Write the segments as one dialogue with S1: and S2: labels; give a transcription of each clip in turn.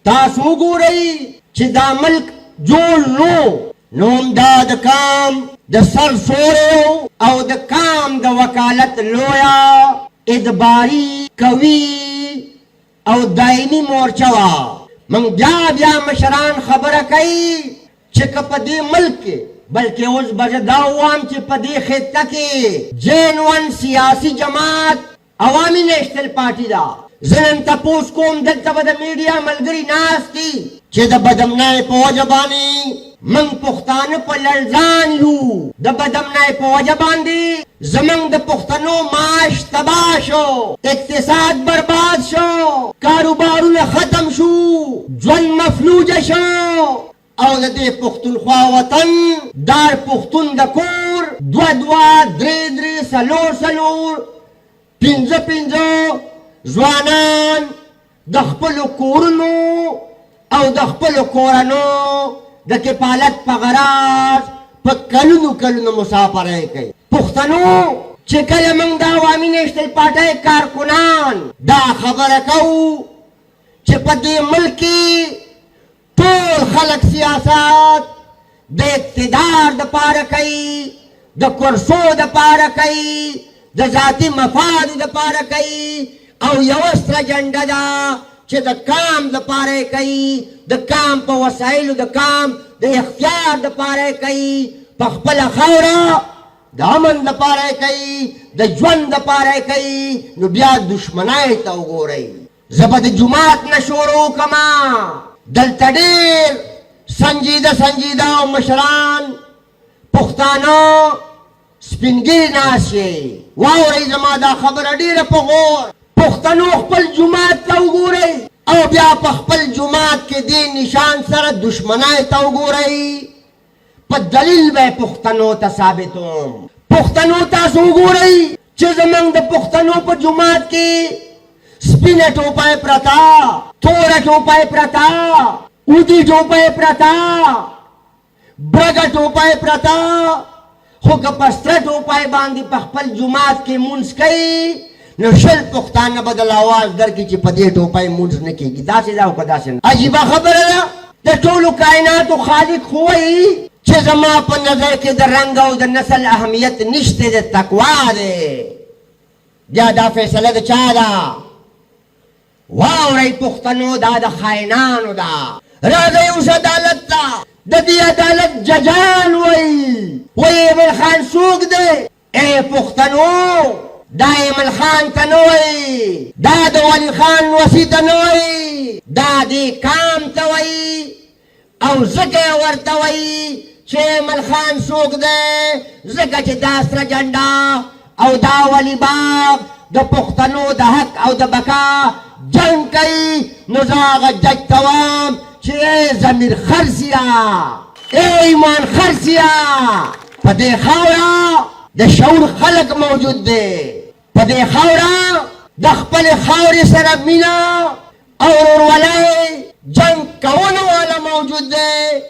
S1: تاسو وګورئ چې دا ملک جوړ نو همدا د کام د سرسوریو او د کام د وکالت لویا ادباري قوي او دایمي مورچه وه. موږ بیا مشران خبره کوي چې که په دې ملک کې بلکې اوس به زه دا ووایم چې په دې خطه کې جینون سیاسي جماعت عوامي نیشنل پارټي ده. زه نن تپوس کوم دلته به د میډیا ملګري ناست دي چې د بدامنۍ په وجه باندې موږ پښتانه په لړزان یو. د بدامنۍ په وجه باندې زموږ د پښتنو معاش تباه شو، اقتصاد برباد شو، کاروبارونه ختم شو، ژوند مفلوجه شو او د دې پښتونخوا وطن دار پښتون د کور دوه درې څلور پنځه ځوانان د خپلو کورونو او د خپلو کورنو د کفالت په غراض په کلونو مسافرۍ کوي. پښتنو چې کله موږ د عوامي نیشنل پارټۍ کارکنان دا خبره کوو چې په دې ملک کې ټول خلک سیاست د اقتدار دپاره کوي، د کرسو دپاره کوي، د ذاتي مفادو دپاره کوي او یوه ستره جنډه ده چې د کام دپاره یې کوي، د کام په وسایلو د کام د اختیار دپاره یې کوي، په خپله خاوره د امن دپاره یې کوي، د ژوند دپاره یې کوي. نو بیا دشمنۍ ته وګورئ. زه به د جومات نه شروع کړمه. دلته ډېر سنجیده او مشران پښتانه سپینګیري ناست یې. واورئ زما دا خبره ډېره په غور. پښتنو خپل جومات ته وګورئ او بیا په خپل جومات کې دې نشان سره دشمنۍ ته وګورئ. په دلیل به پښتنو ته ثابتوم. پښتنو تاسو وګورئ چې زموږ د پښتنو په جومات کې سپینه ټوپۍ پرته، توره ټوپۍ پرته، اودي ټوپۍ پرته، برګه ټوپۍ پرته، خو که په ستره ټوپۍ باندې په خپل جومات کې مونځ کوي نو شل پښتانه به دله اواز درکړي چې په دې ټوپۍ مونځ نه کېږي. داسې ده او که داسې نه. عجیبه خبره ده. د ټولو کائناتو خالق خو وایي چې زما په نظر کې د رنګ او د نسل اهمیت نشته، د تقوا دی. بیا دا فیصله د چا ده؟ واورئ پښتنو، دا د خاینانو ده. راځئ اوس عدالت ته. د دې عدالت ججان وایي ایمل خان څوک دی؟ ای پښتنو، دا ایمل خان ته نه وایي، دا د ولي خان وسي ته نه وایي، دا دې کام ته وایي. او ځکه یې ورته وایي چې ایمل خان څوک دی؟ ځکه چې دا سره جنډه او دا ولی باغ د پښتنو د حق او د بقا جنګ کوي. نو زه هغه جج ته وایم چې ای ضمیر خرڅیه، ای ایمان خرڅیه، په دې خاوره د شعور خلق موجود دی. په دې خاوره د خپلې خاورې سره مینه او ورورولۍ جنګ کولو والا موجود دی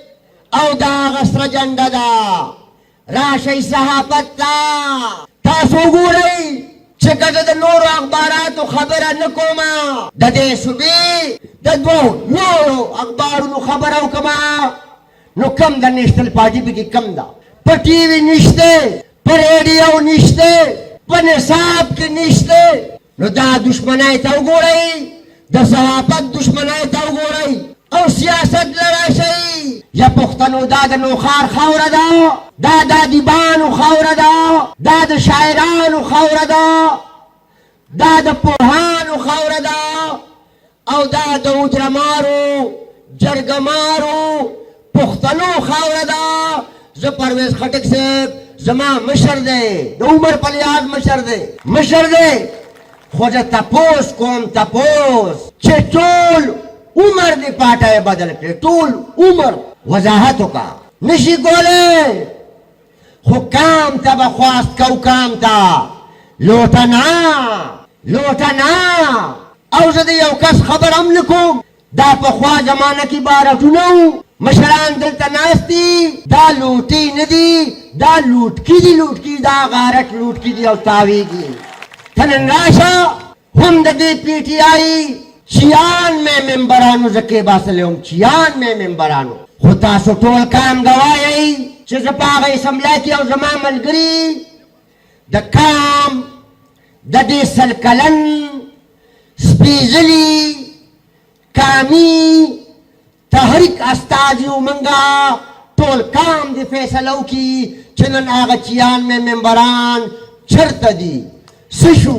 S1: او دا هغه سره جنډه ده. راشئ صحافت ته. تاسو وګورئ چې که زه د نورو اخباراتو خبره نه کومه، د دې صوبې د دوو نورو اخبارونو خبره وکړمه، نو کم د نیشنل پارټي پکې کم ده. په ټي وي نشته، په ریډیو نشته، په نصاب کې نشته. نو دا دشمنۍ ته وګورئ، د صحافت دشمنۍ ته وګورئ او سیاست لراشئ. یا پښتنو دا د نوښار خاوره ده، دا د ادیبانو خاوره ده، دا د شاعرانو خاوره ده، دا د پوهانو خاوره ده او دا د اوجرمارو جرګمارو پښتنو خاوره ده. زه پرویز خټک صاحب زما مشر دی، د عمر په لحاظ مشر دی، خو زه تپوس کوم چې ټول عمر دې پاټۍ بدل کړي، ټول عمر وضاحت وکړه. نشي کولی خو کام ته به خواست کو، کام ته لوټه نه. او زه د یو کس خبر هم نه کوم. دا پخوا زمانه کې بارټونه وو، مشران دلته ناست دي، دا لوټي نه دي، دا لوټکي، دا غارت لوټکي دي او تاویږي. ته نن راشه هم د دې پی ټي آی چیان میں ممبرانو زکی باسلیوم چیان میں ممبرانو خو تاسو ټول کام گوایئ چې زه په هغه اسمبلی کې او زما ملګري د کام د دې سل کلن سپېڅلي کامي تحریک استازیو منګه ټول کام د فیصله وکړي چې نن هغه چیان مې ممبران چېرته دي څه شو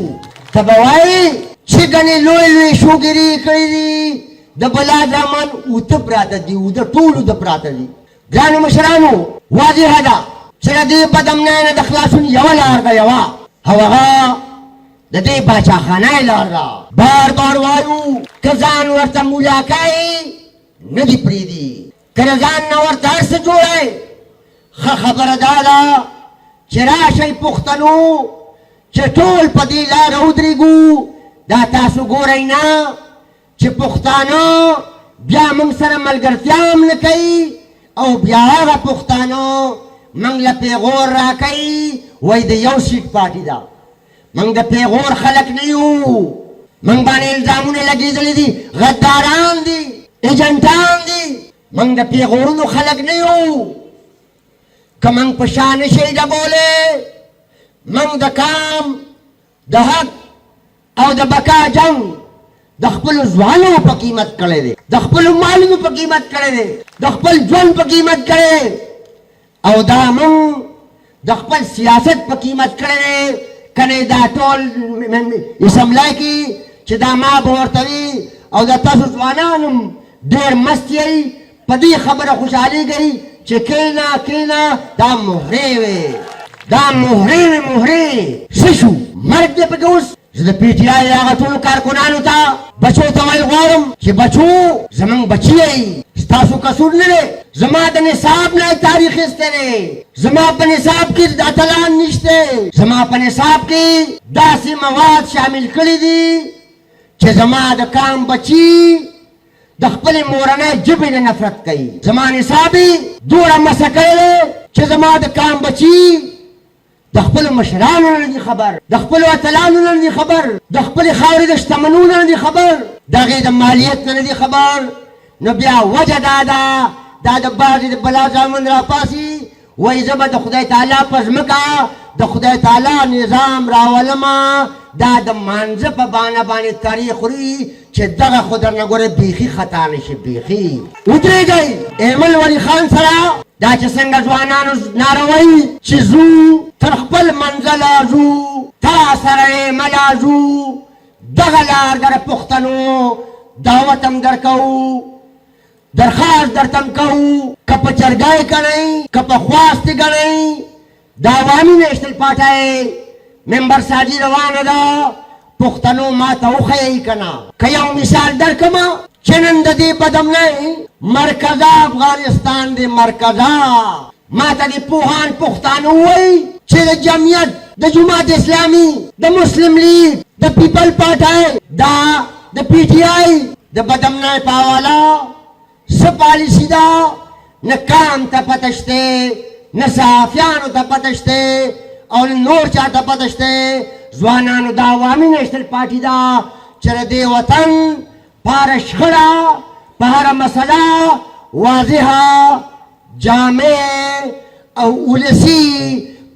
S1: ته به وایې چې ګنې لوی لوی شوګیري کړي دي د بلا زامن اوته پراته دي اوده ټول اوده پراته دي ګرانو مشرانو واضحه ده چې د دې بدامنۍ نه د خلاصون یوه لار ده یوه او هغه د دې باچاخانۍ لار ده بار بار وایو که ځان ورته مولا کوي نه دي پرېږدي که د ځان نه ورته هر څه جوړی ښه خبره دا ده چې راشئ پښتنو چې ټول په دې لاره ودرېږو دا تاسو ګورئ نه چې پښتانه بیا موږ سره ملګرتیا هم نه کوي او بیا هغه پښتانه موږ له پیغور راکوي وایي د یو سیټ پارټي ده موږ د پیغور خلک نه یو موږ باندې الزامونه لګېدلي دي غداران دي ایجنټان دي موږ د پیغورونو خلک نه یو که موږ په شا نشئ ډبولی موږ د کام د حق او د بقا جنګ د خپلو ځوانو په قیمت کړی دی د خپلو مالونو په قیمت کړی دی د خپل ژوند په قیمت کړی دی او دا موږ د خپل سیاست په قیمت کړی دی کنه دا ټول اسمبلی کې چې دا ما به ورته وي او د تاسو ځوانان هم ډېر مست یئ په دې خبره خوشحالېږئ چې کښېنه کښېنه دا مهرې وې دا مهرې وې مهرې څه شو مرګ دی پکې اوس زه د پی ټي آی هغه ټولو کارکنانو ته بچو ته ویل غواړم چې بچو زموږ بچي یئ ستاسو قصور نه دی زما د نصاب نه تاریخ ایستی دی زما په نصاب کې د اتلان نشته زما په نصاب کې داسې مواد شامل کړي دي چې زما د کام بچي د خپلې مورنۍ ژبې نه نفرت کوي زما نصاب یې دومره مسه کړی دی چې زما د کام بچي د خپلو مشرانو نه دي خبر د خپلو اتلانو نه دي خبر د خپلې خاورې د شتمنو نه دي خبر د هغې د مالیت نه دي خبر نو بیا وجه دا ده دا د بعضې د بلا زامن راپاسي وایي زه به د خدای تعالی په ځمکه د خدای تعالی نظام راولمه دا د مانځه په بانه باندې تاریخ خوري چې دغه خو درنه ګوره بیخي خطا نه شي بیخي ودرېږئ ایمل ولی خان سره دا چې څنګه ځوانانو ناره وایي چې ځو تر خپل منزله ځو تا سره ایمله ځو دغه لار در پښتنو دعوت هم درکوو درخواست درتم کوو که په جرګه یې ګڼئ که په خواست یې ګڼئ د عوامي نیشنل پارټۍ ممبر ساجي روانه ده پښتنو ما ته وښیئ که نه که یو مثال درکمه چې نن د دې بدامنۍ مرکزه افغانستان دی مرکزه ما ته دې پوهان پښتانه ووایي چې د جمعیت د جماعت اسلامي د مسلم لیگ د پیپل پارټۍ دا د پی ټي آی د بدامنۍ په حواله څه پالیسي ده نه کام ته پته شته نه صحافیانو ته پته شته او نور چا ته پته شته ځوانانو د عوامي نیشنل پارټي ده چې د دې وطن په هره شخړه په هره مسله واضحه جامع او ولسي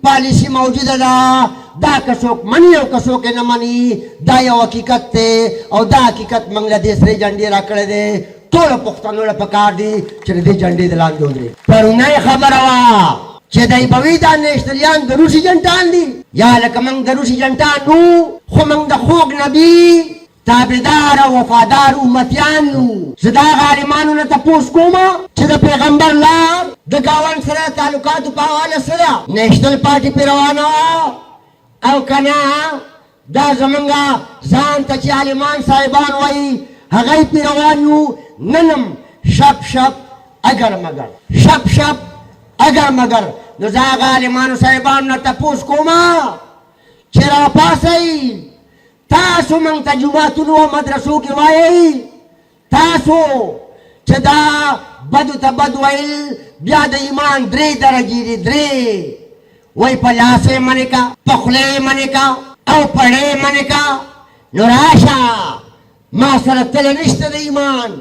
S1: پالیسي موجوده ده دا که څوک مني او که څوک یې نه مني دا یو حقیقت دی او دا حقیقت موږ له دې سرې جنډې راکړی دی ټولو پښتنو له پکار دي چې د دې جنډې د لاندې ودرېږي پرونۍ خبره وه چې دی به وي دا نیشنلیان د روس ایجنټان دي یا لکه موږ د روس ایجنټان نو خو موږ د خوږ نبي تابعدار او وفادار امتیان یو زه دا عالمانو نه تپوس کومه چې د پیغمبر لار د ګاونډ سره تعلقاتو په حواله سره نیشنل پارټي پرې روانه او که نه دا زمونږ ځان ته چې عالمان صاحبان وایي هغه یې پرې روان یو ننم شپ شپ اگر مگر شپ شپ اگر مگر نو زه هغه عالمانو صاحبانو نه تپوس کومه چې راپاسئ تاسو موږ ته جوماتونو او مدرسو کې وایئ تاسو چې دا بدو ته بد ویل بیا د ایمان درې درجې دي درې وایي په لاس یې منې کا په خوله یې منې کا او پړې یې منې کا نو راشه ما سره تله نشته د ایمان،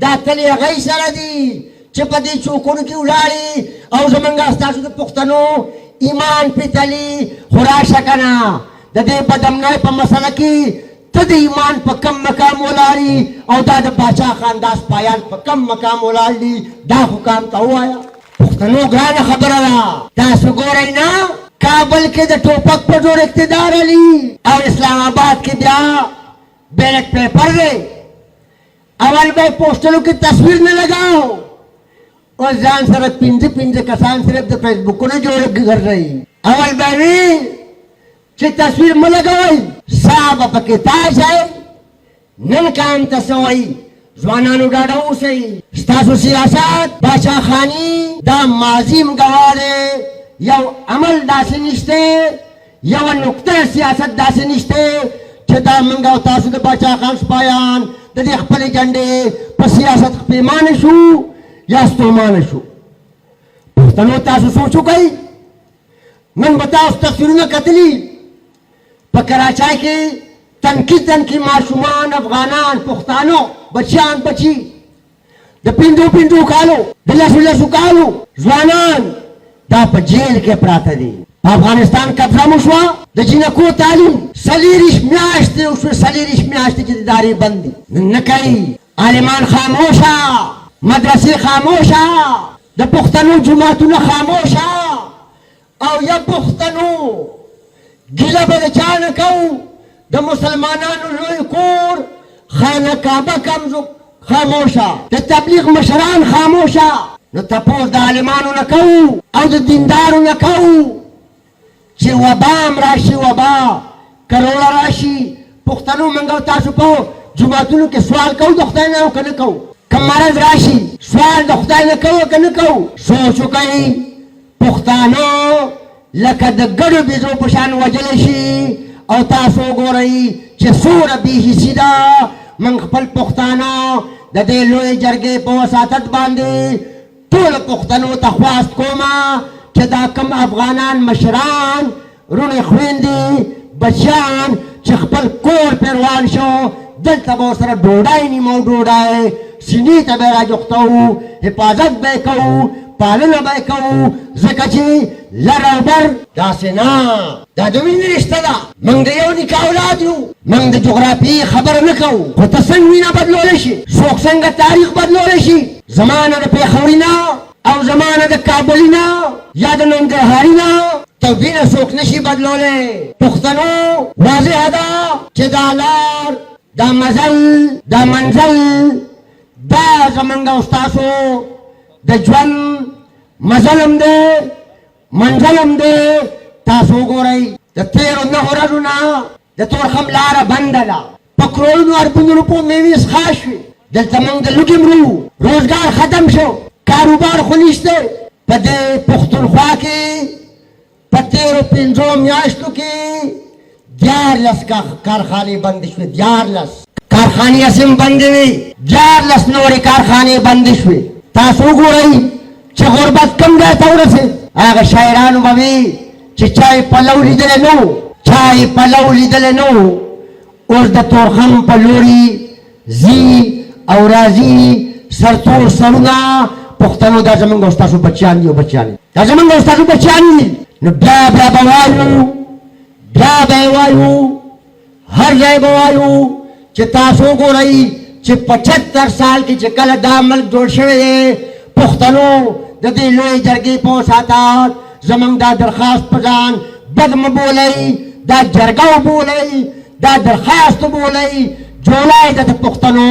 S1: دا تلې هغوی سره دي چې په دې چوکونو کې ولاړې او زمونږ ستاسو د پښتنو ایمان پې تلي. خو راشه که نه د دې بدامنۍ په مسله کې ته د ایمان په کم مقام ولاړې او دا د باچا خان دا سپایان په کم مقام ولاړ دي. دا حکام ته ووایه. پښتنو ګرانه خبره ده، تاسو ګورئ نه کابل کې د ټوپک په زور اقتدار علي او اسلام آباد کې بیا بیلټ پیپر دی. اول به پوسټرو کې تصویر نه لګاو او ځان سره پنځه پنځه کسان صرف د فیسبوکونو جوړ ګرځئ. اول به وي چې تصویر مه لګوئ، سا به پکې تاج ہے. نن کام ته څه وایي؟ ځوانانو ډاډه اوسئ، ستاسو سیاست باچا خاني دا ماضیم ګواه دی. یو عمل داسې نشته، یوه نقطه سیاست داسې نشته چې دا موږ او تاسو د باچا خان سپایان د دې خپلې جنډې په سیاست پښیمانه شو یا ستومانه شو. پښتنو تاسو سوچ وکئ، نن به تاسو تصویرونه کتلي په کراچۍ کې تنکي ماشومان، افغانان، پښتانو بچیان بچي د پنځو کالو د لسو کالو ځوانان دا په جیل کې پراته دي. په افغانستان قبضه مو شوه، د جینکو تعلیم 40 میاشتې وشوې، 40 میاشتې چې ادارې بند دي. نه کوي، عالمان خاموشه، مدرسې خاموشه، د پښتنو جوماتونه خاموشه. او یا پښتنو ګیله به د چا نه کوو، د مسلمانانو لوی کور خانه کعبه کمزو خاموشه، د تبلیغ مشران خاموشه. نو تپوس د عالمانو نه کوو او د دیندارو نه کوو چې وبا هم راشي، وبا کروړه راشي. پښتنو موږ او تاسو په جوماتونو کې سوال کوو د خدای نه او که نه کوو؟ که مرض راشي سوال د خدای نه کوو که نه کوو؟ سوچ وکئ، پښتانو لکه د ګډو بیزو په شان وجلی شي او تاسو وګورئ چې څومره بېحسي ده. موږ خپل پښتانه د دې لویې جرګې په وساطت باندې ټولو پښتنو ته خواست کومه چې دا کم افغانان مشران، رونې خویندې، بچیان چې خپل کور پې روان شو، دلته به ورسره ډوډۍ نیمو ډوډۍ سینې ته به یې راجوختوو، حفاظت به یې کوو، پالنه به یې کوو، ځکه چې لر او بر داسې نه، دا د وینې رشته ده. موږ د یو نیکه اولاد یو، موږ د جغرافیې خبره نه کوو. خو ته څنګه وینه بدلولی شي، څوک څنګه تاریخ بدلولی شي. زمانه د پېښوري نه او زمانه د کابلي نه یا د ننګرهاري نه ته وینه څوک نشي بدلولی. پښتنو واضحه ده چې دا لار، دا مزل، دا منزل، دا زمونږ او ستاسو د ژوند مزل هم دی، منزل هم دی. تاسو وګورئ د تېرو 9 ورځو نه د تورخم لاره بنده ده، په کروڑونو اربونو روپو میوې څښا شوې. دلته موږ د لوږې مرو، روزګار ختم شو، کاروبار خو نشته. په دې پښتونخوا کې په تېرو 5 میاشتو کې 14 کارخانې بندې شوې. 14 کارخانې هسې هم بندې وې، 14 نورې کارخانې بندې شوې. تاسو وګورئ چې غربت کوم ځای ته ورسېد. هغه شاعرانو به وي چې چا یې پلو لیدلی نه و، چا یې پلو لیدلی نه و. اوس د تورخم په لوري ځي او راځي سرتور سرونه. پښتنو دا زمونږ او ستاسو بچیان دي او بچیانې، دا زمونږ او ستاسو بچیان دي. نو بیا به وایو، بیا به وایو، هر ځای به وایو چې تاسو وګورئ چې 75 سال کې چې کله دا ملک جوړ شوی دی، پښتنو د دې لویې جرګې په وساطت زمونږ دا درخواست په ځان بد مه بولئ، دا جرګه وبولئ، دا درخواست وبولئ. جولای د پښتنو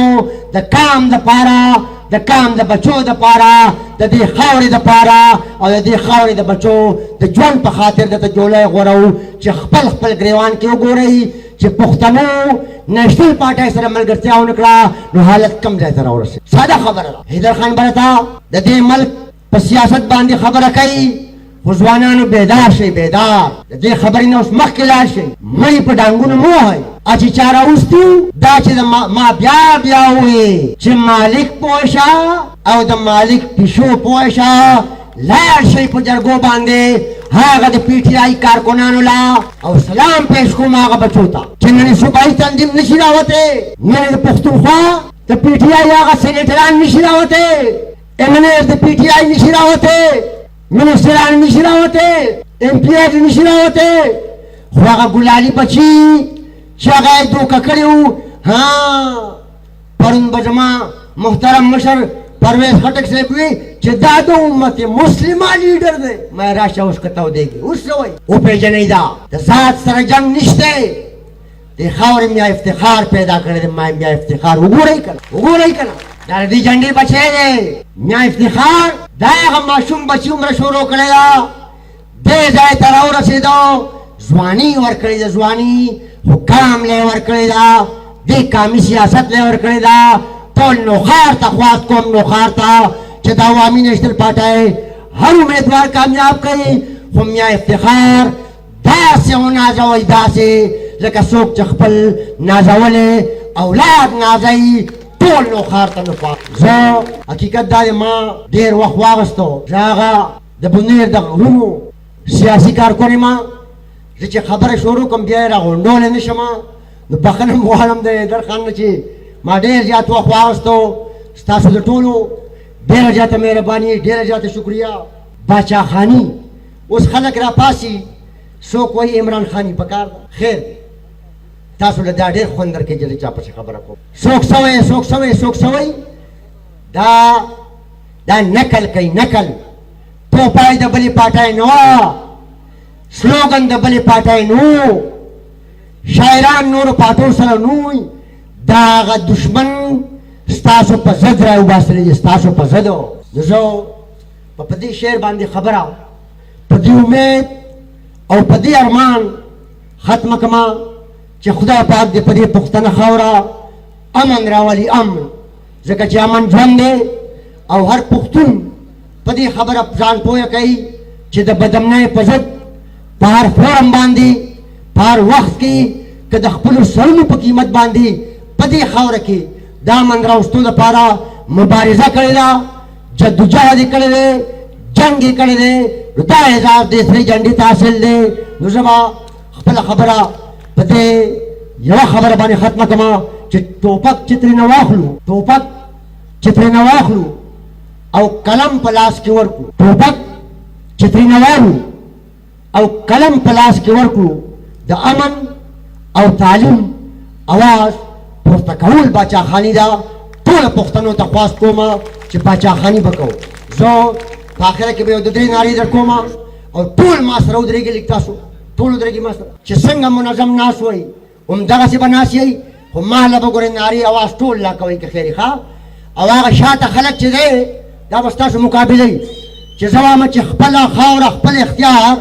S1: د کام دپاره، د کام د بچو دپاره، د دې خاورې دپاره او د دې خاورې د بچو د ژوند په خاطر درته جولای غوره و چې خپل ګریوان کې وګورئ چې پښتنو نیشنل پارټۍ سره ملګرتیا ونه کړه نو حالت کم ځای ته راورسېد. ساده خبره ده. حیدر خان بلته د دې ملک په سیاست باندې خبره کوي، خو ځوانانو بیدار شئ، بیدار. د دې خبرې نه اوس مخکې لاړ شئ، مړي په ډانګونو مه وهئ. چې چا راوستي دا چې ما بیا ووایي چې مالک پوه شه او د مالک پیشو پوه شه، لاړ شئ په جرګو باندې هغه د پی ټي آی کارکنانو لا او سلام پیش کوم هغه بچو ته چې نن صوبایي تنظیم نشي راوتی، نن د پښتونخوا د پی ټي آی هغه سینیټران نشي راوتی، ایم این ایز د پی ټي آی نشي راوتی، منسټران نشي راوتی، ایم پی ایز نشي راوتی، خو هغه ګلالي بچي چې هغه یې دوکه کړي وو. ها پرون به زما محترم مشر پرویز خټک صاحب وی چې دا د امت مسلمه لیډر دی، ما راشه اوس که تودېږي اوس څه وایي وپېژنئ دا د ذات سره جنګ نشته، دې خاورې میا افتخار پیدا کړی دی، ما میا افتخار وګورئ که نه وګورئ که نه دا د دې جنډې بچی دی میا افتخار، دا هغه ماشوم بچي عمره شروع کړې ده، دې ځای ته راورسېدو، ځواني ورکړې ده، ځواني حکام لی ورکړې ده، دې قامي سیاست لی ورکړې ده، ټول نوښار ته خواست کوم نوښار ته چې د عوامي نیشنل پارټۍ هر امیدوار کامیاب کوي، خو میا افتخار داسې ونازوئ داسې لکه څوک چې خپل نازولی اولاد نازوي، ټول نوښار ته نفاق. زه حقیقت دا دی ما ډېر وخت واغستو، زه هغه د بونیر د غرونو سیاسي کارکن یم، زه چې خبره شروع کړم بیا یې راغونډولی نه شم، نو بخښنه م غواړم د درخان نه چې ما ډېر زیات وخت واغستو. ستاسو د ټولو ډېره زیاته مهرباني، ډېره زیاته شکریه. باچا خاني اوس خلک راپاسي، څوک وایي عمران خاني پکار ده، خیر تاسو له دا ډېر خوند درکوي چې زه چا پسې خبره کوم، څوک څه وایي څوک څه وایي څوک څه وایي، دا نقل کوي نقل، توپای د بلې پارټۍ نه وه، سلوګن د بلې پارټۍ نه و، شاعران نورو پارټو سره نه وي، دا هغه دشمن ستاسو په ضد راوباسلی دی، ستاسو په ضد. نو زه به په دې شعر باندې خبره په دې امید او په دې ارمان ختمه کړمه چې خدای پاک دې په دې پښتنه خاوره امن راولي، امن، ځکه چې امن ژوند دی او هر پښتون په دې خبره ځان پوهه کوي چې د بدامنۍ په ضد په هر فورم باندې په هر وخت کې که د خپلو سرونو په قیمت باندې په دې خاوره کې د امن راوستو لپاره مبارزه کړې ده، جدوجهد یې کړی دی، جنګ یې کړی دی، نو دا اعزاز د سرې جنډې ته حاصل دی. نو زه به خپله خبره په دې یوه خبره باندې ختمه کړمه چې ټوپک چې ترېنه واخلو، ټوپک چې ترېنه واخلو او قلم په لاس کې ورکړو، ټوپک چې ترېنه واخلو او قلم په لاس کې ورکړو، د امن او تعلیم اواز پورته کول باچا خاني ده. ټوله پښتنو ته خواست کومه چې باچا خاني به کوو. زه په آخره کې به یو 2-3 نارې در کوم او ټول ما سره ودرېږي، لږ تاسو ټول ودرېږي ما سره چې څنګه منظم ناست وئ همدغسې به ناست یئ، خو ما له به ګورئ نارې اواز ټول لا کوئ که خیرې ښه، او هغه شاته خلک چې دی دا به ستاسو مقابله چې زه وایم چې خپله خاوره خپل اختیار،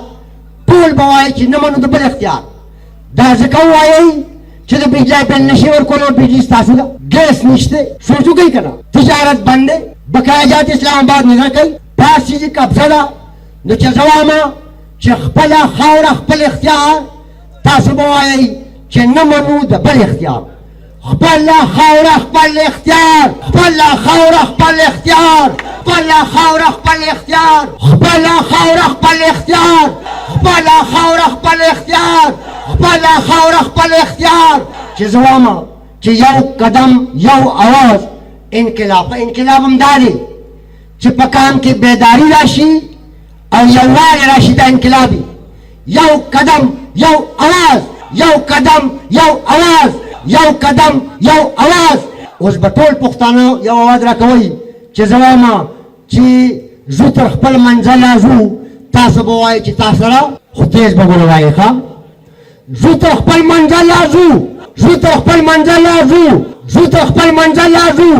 S1: ټول به وایي چې نه منو د بل اختیار، دا ځکه ووایئ چې د بجلی بل نشي ورکول او بجلی ستاسو ده، ګیس نشته، سوچ وکړئ که نه، تجارت بند دی، بقایجات اسلام آباد نه کوي، دا سیزي قبضه ده. نو چې زه وایم چې خپله خاوره خپل اختیار، تاسو به وایئ چې نه منو د بل اختیار، خپله خاوره خپل اختیار، خپله خاوره خپل اختیار، خپله خاوره خپل اختیار، خپله خاوره خپل اختیار، خپله خاوره خپل اختیار، خپله خاوره خپل اختیار. چې زه وایم چې یو قدم یو اواز انقلاب، انقلاب همدا دی چې په کام کې بیداري راشي او یووالی راشي، دا انقلابي، یو قدم یو اواز، یو قدم یو اواز، یو قدم یو اواز. اوس به ټول پښتانه یو اواز راکوئ چې زه وایم چې زو تر خپل منزله ځو، تاسو به وایئ چې تا سره خو تیز به ونه وایئ ښه، زو تر خپل منزله ځو، زو تر خپل منزله ځو، زو تر خپل منزله ځو.